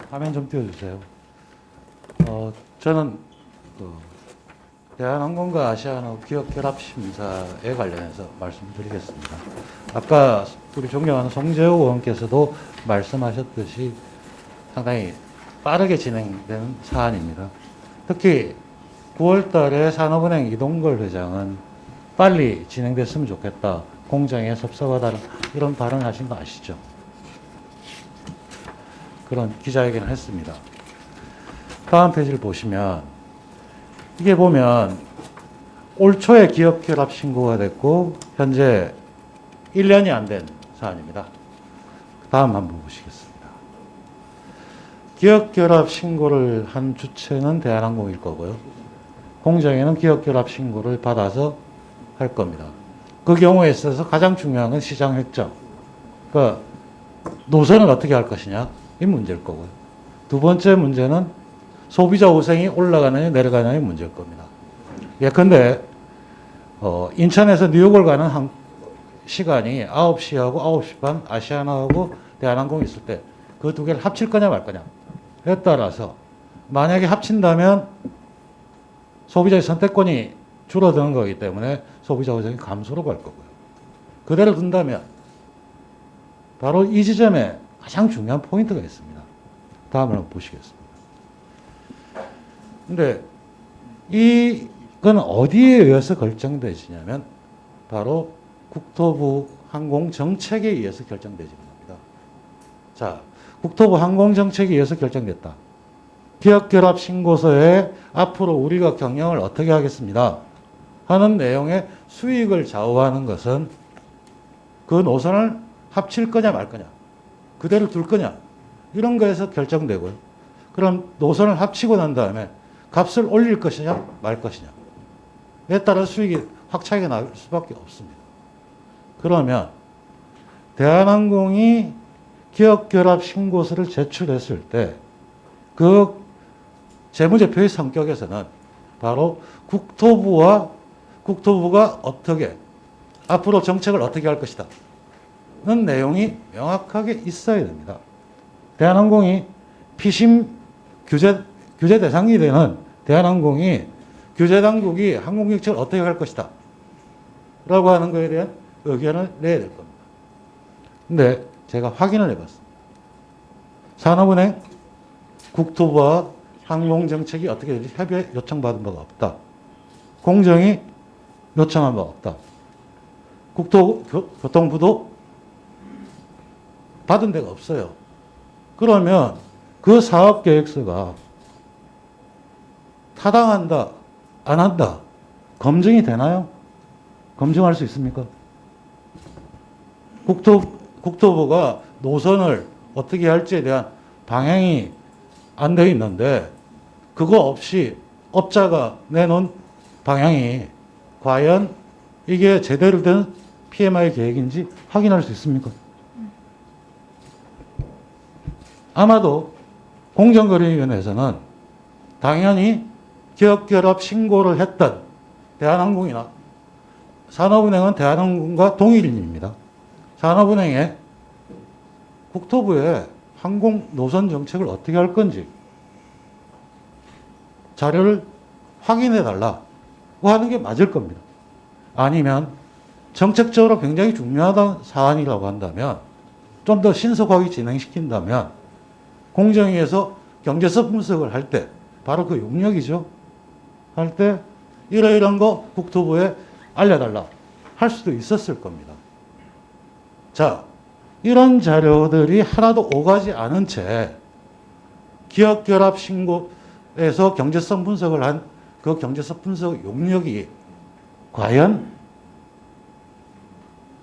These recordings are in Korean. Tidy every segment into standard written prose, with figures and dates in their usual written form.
화면 좀 띄워주세요. 저는 대한항공과 아시아나우 기업 결합 심사에 관련해서 말씀드리겠습니다. 아까 우리 존경하는 송재호 의원께서도 말씀하셨듯이 상당히 빠르게 진행되는 사안입니다. 특히 9월 달에 산업은행 이동걸 회장은 빨리 진행됐으면 좋겠다. 공정에 섭섭하다는 이런 발언하신 거 아시죠? 그런 기자회견을 했습니다. 다음 페이지를 보시면 이게 보면 올 초에 기업 결합 신고가 됐고 현재 1년이 안 된 사안입니다. 다음 한번 보시겠습니다. 기업 결합 신고를 한 주체는 대한항공일 거고요. 공정에는 기업 결합 신고를 받아서 할 겁니다. 그 경우에 있어서 가장 중요한 건 시장 획정. 그러니까 노선을 어떻게 할 것이냐 이 문제일 거고요. 두 번째 문제는 소비자 우생이 올라가느냐 내려가느냐의 문제일 겁니다. 예컨대 인천에서 뉴욕을 가는 시간이 9시하고 9시 반 아시아나하고 대한항공이 있을 때 그 두 개를 합칠 거냐 말 거냐에 따라서 만약에 합친다면 소비자의 선택권이 줄어드는 거기 때문에 소비자 우생이 감소로 갈 거고요. 그대로 둔다면 바로 이 지점에 가장 중요한 포인트가 있습니다. 다음을 한번 보시겠습니다. 근데 이건 어디에 의해서 결정되지냐면 바로 국토부 항공정책에 의해서 결정되지는 겁니다. 자, 국토부 항공정책에 의해서 결정됐다. 기업결합 신고서에 앞으로 우리가 경영을 어떻게 하겠습니다 하는 내용의 수익을 좌우하는 것은 그 노선을 합칠 거냐 말 거냐, 그대로 둘 거냐, 이런 거에서 결정되고요. 그럼 노선을 합치고 난 다음에 값을 올릴 것이냐 말 것이냐에 따라 수익이 확 차이가 날 수밖에 없습니다. 그러면 대한항공이 기업결합 신고서를 제출했을 때 그 재무제표의 성격에서는 바로 국토부가 어떻게 앞으로 정책을 어떻게 할 것이다 는 내용이 명확하게 있어야 됩니다. 대한항공이 피심 규제 대상이 되는 대한항공이 규제당국이 항공정책을 어떻게 할 것이다 라고 하는 것에 대한 의견을 내야 될 겁니다. 근데 제가 확인을 해봤습니다. 산업은행, 국토부와 항공정책이 어떻게 될지 협의에 요청받은 바가 없다. 공정이 요청한 바가 없다. 국토교통부도 받은 데가 없어요. 그러면 그 사업계획서가 타당한다, 안 한다, 검증이 되나요? 검증할 수 있습니까? 국토부가 노선을 어떻게 할지에 대한 방향이 안 돼 있는데 그거 없이 업자가 내놓은 방향이 과연 이게 제대로 된 PMI 계획인지 확인할 수 있습니까? 아마도 공정거래위원회에서는 당연히 기업결합 신고를 했던 대한항공이나 산업은행은 대한항공과 동일인입니다. 산업은행에 국토부에 항공 노선 정책을 어떻게 할 건지 자료를 확인해 달라고 하는 게 맞을 겁니다. 아니면 정책적으로 굉장히 중요하다는 사안이라고 한다면 좀 더 신속하게 진행시킨다면 공정위에서 경제성 분석을 할 때 바로 그 용역이죠. 할 때 이러이러한 거 국토부에 알려달라 할 수도 있었을 겁니다. 자, 이런 자료들이 하나도 오가지 않은 채 기업결합 신고에서 경제성 분석을 한 그 경제성 분석 용역이 과연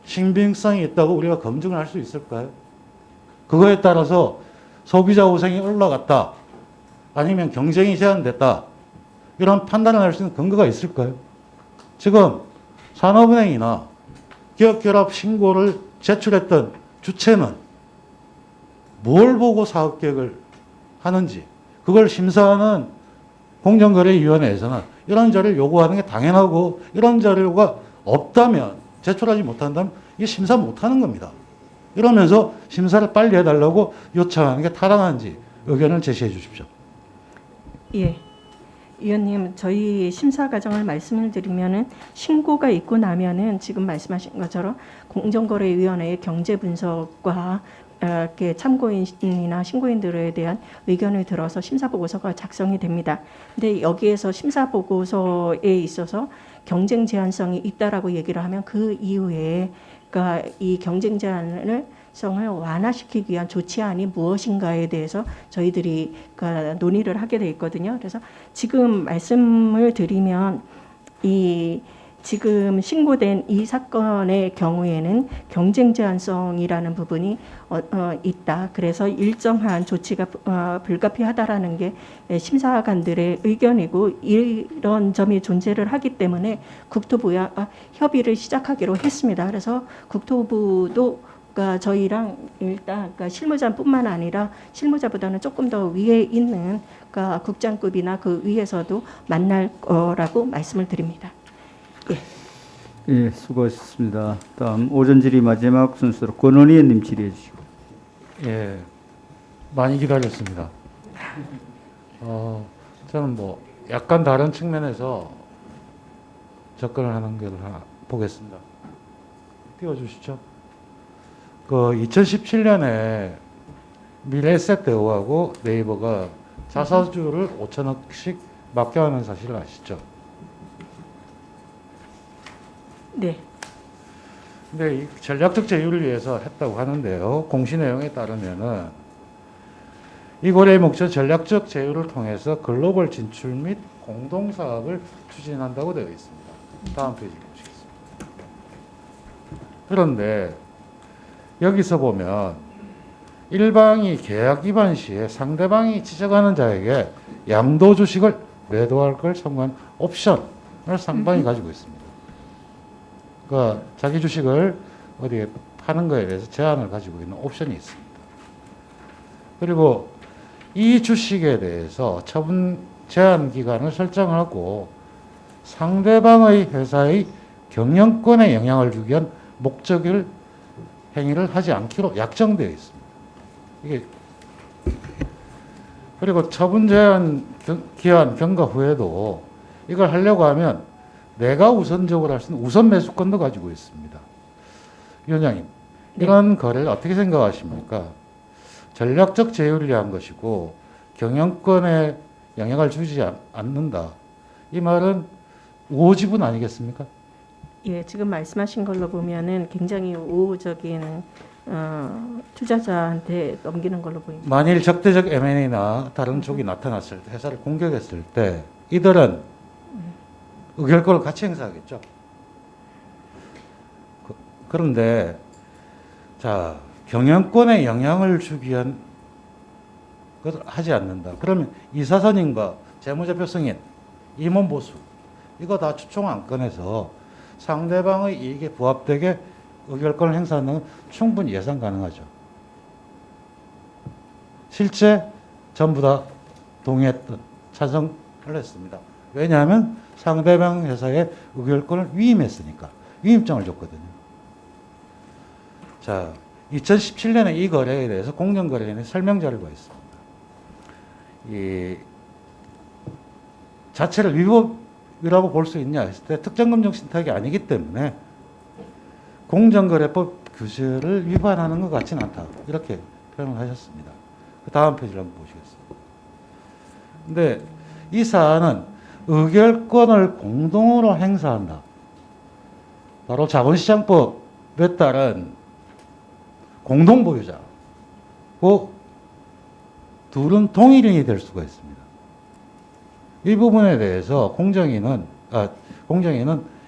신빙성이 있다고 우리가 검증을 할 수 있을까요? 그거에 따라서 소비자 우생이 올라갔다, 아니면 경쟁이 제한됐다, 이런 판단을 할 수 있는 근거가 있을까요? 지금 산업은행이나 기업결합 신고를 제출했던 주체는 뭘 보고 사업계획을 하는지, 그걸 심사하는 공정거래위원회에서는 이런 자료를 요구하는 게 당연하고, 이런 자료가 없다면, 제출하지 못한다면 이게 심사 못하는 겁니다. 이러면서 심사를 빨리 해달라고 요청하는 게 타당한지 의견을 제시해 주십시오. 예. 위원님, 저희 심사 과정을 말씀을 드리면은 신고가 있고 나면은 지금 말씀하신 것처럼 공정거래위원회의 경제 분석과 이렇게 참고인이나 신고인들에 대한 의견을 들어서 심사 보고서가 작성이 됩니다. 근데 여기에서 심사 보고서에 있어서 경쟁 제한성이 있다라고 얘기를 하면 그 이후에 그러니까 이 경쟁 제한을 성을 완화시키기 위한 조치안이 무엇인가에 대해서 저희들이 그러니까 논의를 하게 돼 있거든요. 그래서 지금 말씀을 드리면 이 지금 신고된 이 사건의 경우에는 경쟁 제한성이라는 부분이 있다. 그래서 일정한 조치가 불가피하다라는 게 심사관들의 의견이고 이런 점이 존재를 하기 때문에 국토부와 협의를 시작하기로 했습니다. 그래서 국토부도 그러니까 저희랑 일단 그러니까 실무자뿐만 아니라 실무자보다는 조금 더 위에 있는 그러니까 국장급이나 그 위에서도 만날 거라고 말씀을 드립니다. 예. 예, 수고하셨습니다. 다음 오전 질의 마지막 순서로 권원 의원님 질의해 주시고. 예, 많이 기다렸습니다. 저는 뭐 약간 다른 측면에서 접근을 하는 걸 하나 보겠습니다. 띄워주시죠. 그 2017년에 미래에셋 대우하고 네이버가 자사주를 5천억씩 맡겨하는 사실을 아시죠? 네. 근데 이 전략적 제휴를 위해서 했다고 하는데요. 공시 내용에 따르면은 이 거래의 목적 전략적 제휴를 통해서 글로벌 진출 및 공동 사업을 추진한다고 되어 있습니다. 다음 페이지 보시겠습니다. 그런데 여기서 보면 일방이 계약 위반 시에 상대방이 지적하는 자에게 양도 주식을 매도할 걸 청구한 옵션을 상방이 가지고 있습니다. 그러니까 자기 주식을 어디에 파는 거에 대해서 제한을 가지고 있는 옵션이 있습니다. 그리고 이 주식에 대해서 처분 제한 기간을 설정하고 상대방의 회사의 경영권에 영향을 주기 위한 목적을 행위를 하지 않기로 약정되어 있습니다. 이게 그리고 처분 제한 기한 경과 후에도 이걸 하려고 하면 내가 우선적으로 할 수 있는 우선 매수권도 가지고 있습니다. 위원장님, 이런 거래를 어떻게 생각하십니까? 전략적 제휴를 위한 것이고 경영권에 영향을 주지 않는다. 이 말은 우호지분 아니겠습니까? 예, 지금 말씀하신 걸로 보면은 굉장히 우호적인 투자자한테 넘기는 걸로 보입니다. 만일 적대적 M&A나 다른 쪽이 나타났을 때, 회사를 공격했을 때 이들은 의결권을 같이 행사하겠죠. 그런데 자, 경영권에 영향을 주기 위한 것을 하지 않는다. 그러면 이사선임과 재무제표 승인, 임원 보수 이거 다 추총 안건에서 상대방의 이익에 부합되게 의결권을 행사하는 건 충분히 예상 가능하죠. 실제 전부 다 동의했던 찬성을 했습니다. 왜냐하면 상대방 회사의 의결권을 위임했으니까 위임장을 줬거든요. 자, 2017년에 이 거래에 대해서 공정거래위원회 설명 자료가 있습니다. 이 자체를 위법이라고 볼 수 있냐 했을 때 특정금융 신탁이 아니기 때문에 공정거래법 규제를 위반하는 것 같지는 않다. 이렇게 표현을 하셨습니다. 그 다음 페이지를 한번 보시겠습니다. 근데 이 사안은 의결권을 공동으로 행사한다. 바로 자본시장법에 따른 공동보유자고 둘은 동일인이 될 수가 있습니다. 이 부분에 대해서 공정위는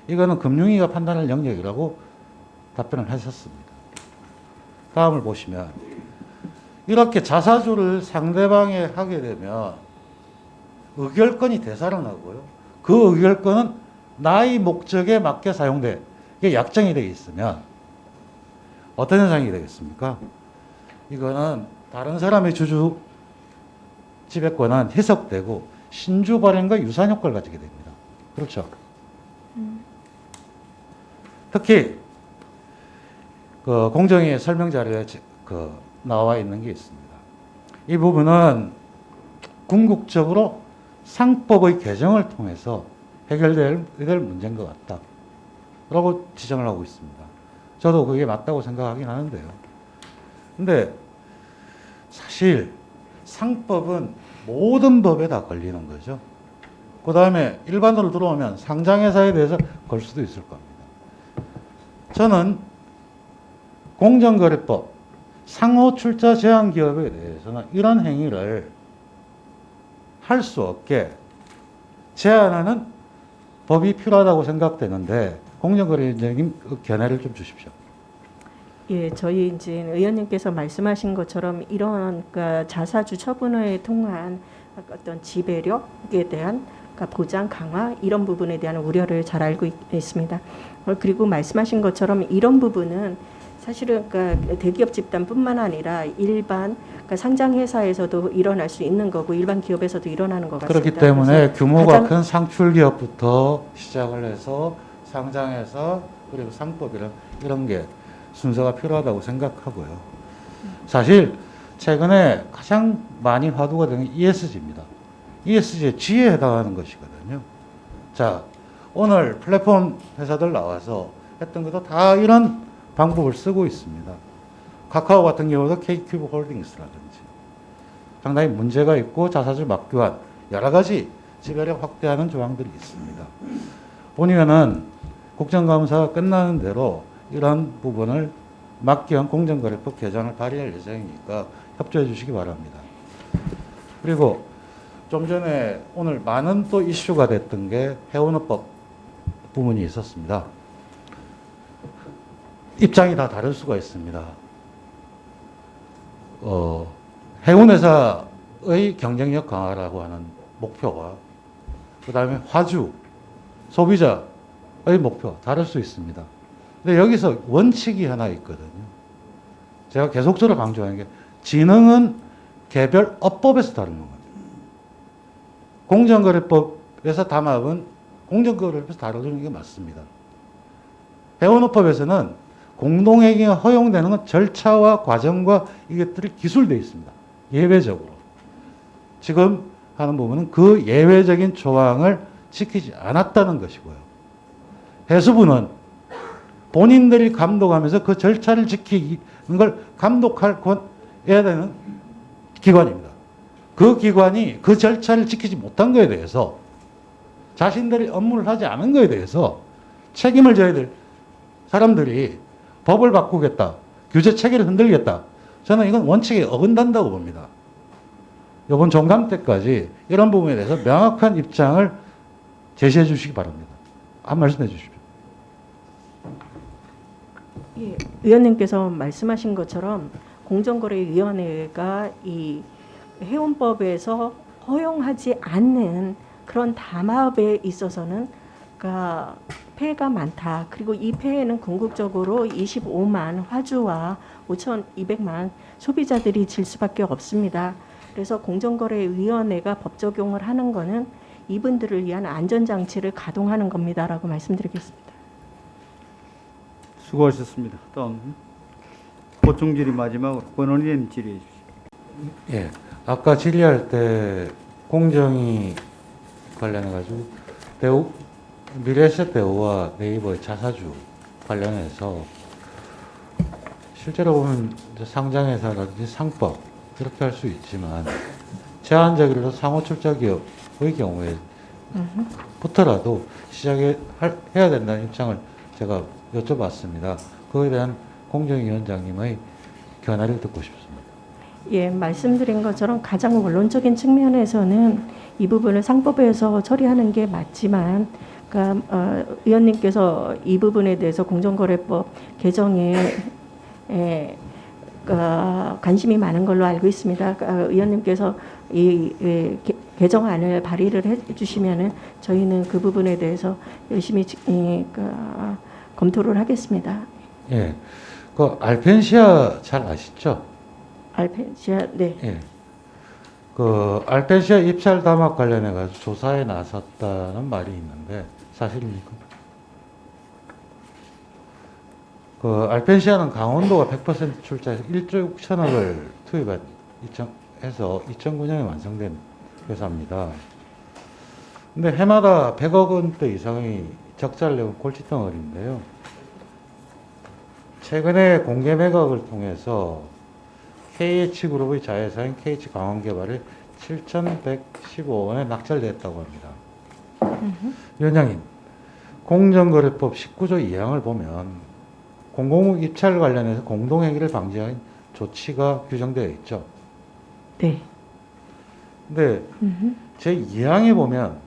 이거는 금융위가 판단할 영역이라고 답변을 하셨습니다. 다음을 보시면 이렇게 자사주를 상대방에 하게 되면 의결권이 되살아나고요. 그 의결권은 나의 목적에 맞게 사용돼. 이게 약정이 되어 있으면 어떤 현상이 되겠습니까? 이거는 다른 사람의 주주 지배권은 희석되고 신주 발행과 유사한 효과를 가지게 됩니다. 그렇죠? 특히 그 공정위 설명 자료에 나와 있는 게 있습니다. 이 부분은 궁극적으로 상법의 개정을 통해서 해결될 문제인 것 같다. 라고 지적을 하고 있습니다. 저도 그게 맞다고 생각하긴 하는데요. 근데 사실 상법은 모든 법에 다 걸리는 거죠. 그 다음에 일반으로 들어오면 상장회사에 대해서 걸 수도 있을 겁니다. 저는 공정거래법, 상호 출자 제한 기업에 대해서는 이런 행위를 할 수 없게 제한하는 법이 필요하다고 생각되는데 공정거래위원장님 견해를 좀 주십시오. 예, 저희 이제 의원님께서 말씀하신 것처럼 이런 그러니까 자사주 처분을 통한 어떤 지배력에 대한 그러니까 보장 강화 이런 부분에 대한 우려를 잘 알고 있습니다. 그리고 말씀하신 것처럼 이런 부분은 사실은 그러니까 대기업 집단뿐만 아니라 일반 그러니까 상장 회사에서도 일어날 수 있는 거고 일반 기업에서도 일어나는 것 같습니다. 그렇기 때문에 규모가 가장 큰 상출 기업부터 시작을 해서 상장해서 그리고 상법 이런 게 순서가 필요하다고 생각하고요. 사실 최근에 가장 많이 화두가 되는 게 ESG입니다. ESG의 G에 해당하는 것이거든요. 자, 오늘 플랫폼 회사들 나와서 했던 것도 다 이런 방법을 쓰고 있습니다. 카카오 같은 경우도 K큐브 홀딩스라든지 상당히 문제가 있고 자사주 막교환 여러 가지 지배력 확대하는 조항들이 있습니다. 본의원은 국정감사가 끝나는 대로 이런 부분을 막기 위한 공정거래법 개정을 발의할 예정이니까 협조해 주시기 바랍니다. 그리고 좀 전에 오늘 많은 또 이슈가 됐던 게 해운업법 부분이 있었습니다. 입장이 다 다를 수가 있습니다. 해운회사의 경쟁력 강화라고 하는 목표와 그 다음에 화주, 소비자의 목표 다를 수 있습니다. 근데 여기서 원칙이 하나 있거든요. 제가 계속적으로 강조하는 게 지능은 개별 업법에서 다루는 겁니다. 공정거래법에서 담합은 공정거래법에서 다루는 게 맞습니다. 해운업법에서는 공동행위가 허용되는 건 절차와 과정과 이것들이 기술되어 있습니다. 예외적으로. 지금 하는 부분은 그 예외적인 조항을 지키지 않았다는 것이고요. 해수부는 본인들이 감독하면서 그 절차를 지키는 걸 감독해야 되는 기관입니다. 그 기관이 그 절차를 지키지 못한 거에 대해서 자신들이 업무를 하지 않은 거에 대해서 책임을 져야 될 사람들이 법을 바꾸겠다. 규제 체계를 흔들겠다. 저는 이건 원칙에 어긋난다고 봅니다. 이번 종강 때까지 이런 부분에 대해서 명확한 입장을 제시해 주시기 바랍니다. 한 말씀 해 주십시오. 예, 의원님께서 말씀하신 것처럼 공정거래위원회가 이 해운법에서 허용하지 않는 그런 담합에 있어서는 그러니까 폐해가 많다. 그리고 이 폐해는 궁극적으로 25만 화주와 5,200만 소비자들이 질 수밖에 없습니다. 그래서 공정거래위원회가 법 적용을 하는 거는 이분들을 위한 안전장치를 가동하는 겁니다라고 말씀드리겠습니다. 수고하셨습니다. 다음 보충 질의 마지막으로 권원 의원님 질의해 주십시오. 예. 아까 질의할 때 공정위 관련해 가지고 미래에셋 대우와 네이버의 자사주 관련해서 실제로 보면 이제 상장회사라든지 상법 이렇게 할 수 있지만 제한적으로 상호 출자 기업의 경우에 부터라도 해야 된다는 입장을 제가 여쭤봤습니다. 그에 대한 공정위원장님의 견해를 듣고 싶습니다. 예, 말씀드린 것처럼 가장 원론적인 측면에서는 이 부분을 상법에서 처리하는 게 맞지만, 그러니까 의원님께서 이 부분에 대해서 공정거래법 개정에 관심이 많은 걸로 알고 있습니다. 의원님께서 이 개정안을 발의를 해주시면은 저희는 그 부분에 대해서 열심히 검토를 하겠습니다. 예, 그 알펜시아 잘 아시죠? 알펜시아, 네. 예. 그 알펜시아 입찰 담합 관련해 가지고 조사에 나섰다는 말이 있는데 사실입니까? 그 알펜시아는 강원도가 100% 출자해서 1조 6천억을 투입한 해서 2009년에 완성된 회사입니다. 근데 해마다 100억 원대 이상의 적자를 내고 골칫덩어리인데요. 최근에 공개 매각을 통해서 KH그룹의 자회사인 KH강원개발이 7,115원에 낙찰됐다고 합니다. 위원장님, 공정거래법 19조 2항을 보면 공공의 입찰 관련해서 공동행위를 방지하는 조치가 규정되어 있죠. 네. 근데 제 2항에 보면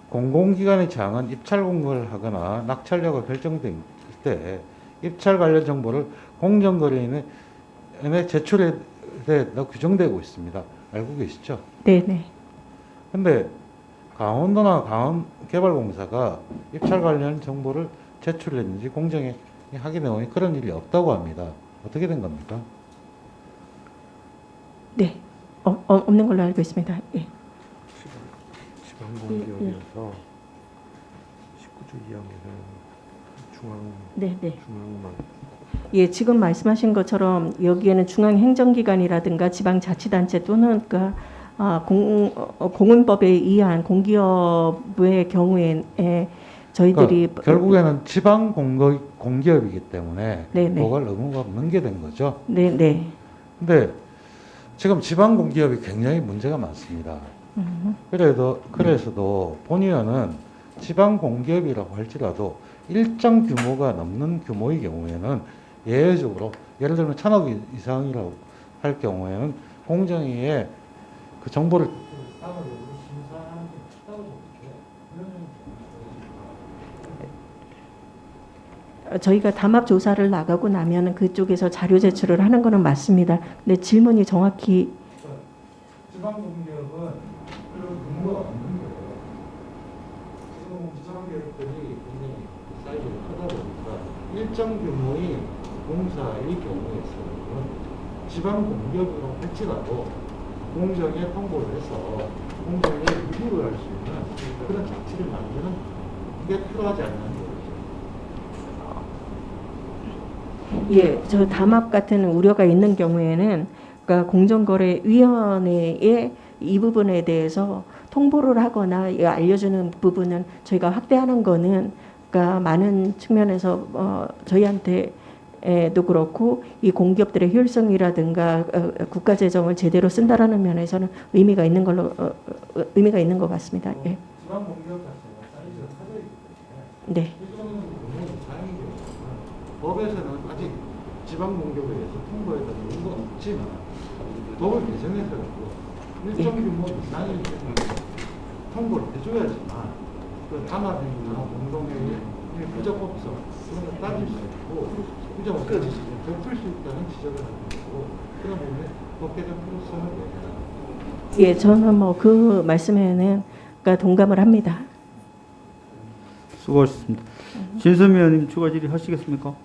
공공기관의 장은 입찰 공고를 하거나 낙찰료가 결정될 때 입찰 관련 정보를 공정거래인에 제출해 규정되고 있습니다. 알고 계시죠? 네네. 근데 강원도나 강원개발공사가 입찰 관련 정보를 제출했는지 공정에 확인해 보니 그런 일이 없다고 합니다. 어떻게 된 겁니까? 네. 없는 걸로 알고 있습니다. 예. 지방공기업이어서 19조 2항에는 네네. 중앙만 예, 지금 말씀하신 것처럼 여기에는 중앙행정기관이라든가 지방자치단체 또는 공은법에 의한 공기업의 경우에 저희들이 그러니까 결국에는 지방 공기업이기 때문에 네네. 보고할 의무가 없는 게 된 거죠. 네네. 근데 지금 지방 공기업이 굉장히 문제가 많습니다. 그래서도 본의원은 지방 공기업이라고 할지라도 일정 규모가 넘는 규모의 경우에는 예외적으로 예를 들면 1,000억 이상이라고 할 경우에는 공정위에 그 정보를 저희가 담합 조사를 나가고 나면 그쪽에서 자료 제출을 하는 거는 맞습니다. 근데 질문이 정확히 지방 공기업은 그런 규모가 없는 거예요. 지금 지방 기업들이 굉장히 사이즈가 크다 보니까 일정 규모의 공사의 경우에서는 지방 공기업이라고 할지라도 공정에 통보를 해서 공정에 유도를 할 수 있는 그런 장치를 만드는 게 필요하지 않는 거죠. 예, 저 담합 같은 우려가 있는 경우에는 그러니까 공정거래위원회에 이 부분에 대해서 통보를 하거나 알려주는 부분은 저희가 확대하는 거는 그러니까 많은 측면에서 저희한테도 그렇고 이 공기업들의 효율성이라든가 국가 재정을 제대로 쓴다라는 면에서는 의미가 있는 걸로 의미가 있는 것 같습니다. 예. 지방 공기업 자체가 사이즈가 커져 있기 때문에 네. 일정은 규모는 이상이겠지만 법에서는 아직 지방 공기업에 대해서 통보에 따른 의무가 없지만 법을 개정해서라도 일정 규모 이상일 때는 통보를 해줘야지만 그 담합행위나 공동행위 부적법성 이런 걸 따질 수 있고 부적법성 덮을 수 있다는 지적을 하고 있고 그런 부분에 법 개정 필요성을 얘기합니다. 예, 저는 뭐 그 말씀에는 그러니까 동감을 합니다. 수고하셨습니다. 진선미 의원님 추가 질의 하시겠습니까?